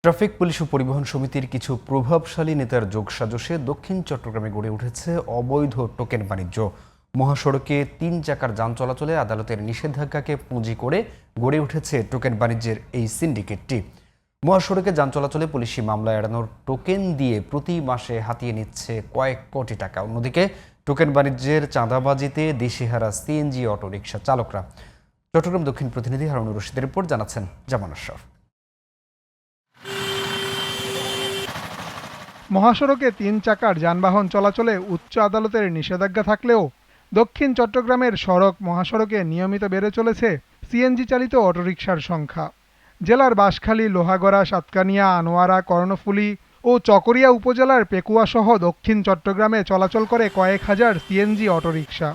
Traffic police ও পরিবহন সমিতির কিছু প্রভাবশালী নেতার যোগসাজশে দক্ষিণ চট্টগ্রামে গড়ে উঠেছে অবৈধ টোকেন বাণিজ্য। মহাসড়কে 3 চাকার যান চলাচলে আদালতের নিষেধাজ্ঞাকে পুঁজি করে গড়ে উঠেছে টোকেন বাণিজ্যের এই সিন্ডিকেটটি। মহাসড়কে যান চলাচলে পুলিশি মামলা এড়ানোর টোকেন দিয়ে প্রতি মাসে হাতিয়ে নিচ্ছে কয়েক কোটি টাকা। অন্যদিকে টোকেন বাণিজ্যের চাঁদাবাজিতে দিশেহারা সিএনজি অটোরিকশা চালকরা। চট্টগ্রাম দক্ষিণ প্রতিনিধি হারুনুর রশিদের রিপোর্ট, জানাচ্ছেন জামান আশরাফ। মহাসড়কে 3 চাকার যানবাহন চলাচলে উচ্চ আদালতের নিষেধাজ্ঞা থাকলেও দক্ষিণ চট্টগ্রামের সড়ক মহাসড়কে নিয়মিত বেড়ে চলেছে সিএনজি চালিত অটোরিকশার সংখ্যা। জেলার বাঁশখালী, লোহাগড়া, সাতকানিয়া, আনোয়ারা, কর্ণফুলী ও চকরিয়া উপজেলার পেকুয়া সহ দক্ষিণ চট্টগ্রামে চলাচল করে কয়েক হাজার সিএনজি অটোরিকশা।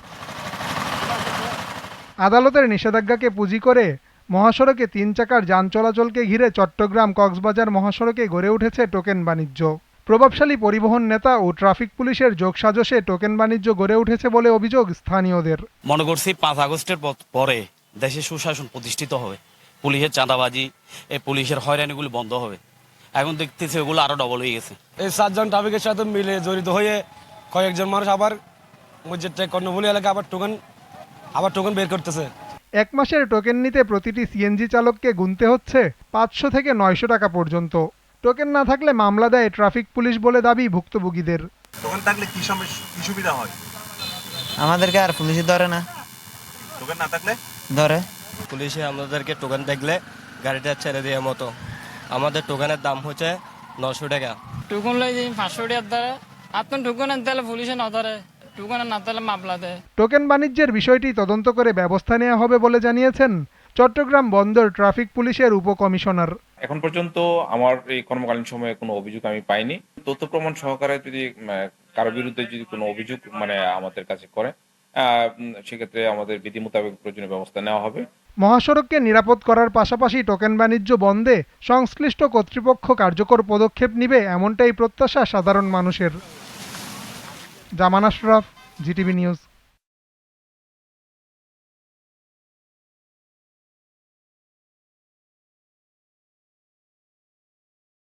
আদালতের নিষেধাজ্ঞাকে পুঁজি করে মহাসড়কে 3 চাকার যান চলাচলকে ঘিরে চট্টগ্রাম কক্সবাজার মহাসড়কে গড়ে উঠেছে টোকেন বাণিজ্য। প্রভাবশালী পরিবহন নেতা ও ট্রাফিক পুলিশের যোগসাজশে টোকেন বাণিজ্য গড়ে উঠেছে বলে অভিযোগ স্থানীয়দের। মনে করছি 5 আগস্টের পরে দেশে সুশাসন প্রতিষ্ঠিত হবে, পুলিশের চাঁদাবাজি, পুলিশের হয়রানিগুলো বন্ধ হবে। এখন দেখতেছি ওগুলো আরো ডবল হয়ে গেছে। এই 7 জন ট্রাফিকের সাথে মিলে জড়িত হয়ে কয়েকজন মানুষ আবার কর্ণফুলী এলাকা আবার টোকেন বের করতেছে। 1 মাসের টোকেন নিতে প্রতিটি সিএনজি চালককে গুনতে হচ্ছে 500 থেকে 900 টাকা পর্যন্ত। টোকেন না থাকলে মামলা দেয় ট্রাফিক পুলিশ বলে দাবি ভুক্তভোগীদের। টোকেন থাকলে কি সুবিধা হয়? আমাদেরকে আর পুলিশে ধরে না। টোকেন না থাকলে ধরে পুলিশে আমাদেরকে টোকেন দেখলে গাড়িটা ছেড়ে দেওয়ার মতো। আমাদের টোকেনের দাম হচ্ছে 900 টাকা। টোকন লই 500 টাকা ধরে, আপনি টোকনের দিলে পুলিশে না ধরে, টোকনের না দিলে মামলা দেয়। টোকেন বাণিজ্যের বিষয়টি তদন্ত করে ব্যবস্থা নেওয়া হবে বলে জানিয়েছেন চট্টগ্রাম বন্দর ট্রাফিক পুলিশের উপকমিশনার। এখন পর্যন্ত আমার এই কর্মকালীন সময়ে কোনো অভিযোগ আমি পাইনি। তথ্য প্রমাণ সহকারে যদি কারো বিরুদ্ধে যদি কোনো অভিযোগ আমাদের কাছে করে, সেক্ষেত্রে আমাদের বিধি মোতাবেক প্রয়োজনীয় ব্যবস্থা নেওয়া হবে। মহাসড়ককে নিরাপদ করার পাশাপাশি টোকেন বাণিজ্য বন্ধে সংশ্লিষ্ট কর্তৃপক্ষ কার্যকর পদক্ষেপ নেবে, এমনটাই প্রত্যাশা সাধারণ মানুষের। জামান আশরাফ, জিটিভি নিউজ।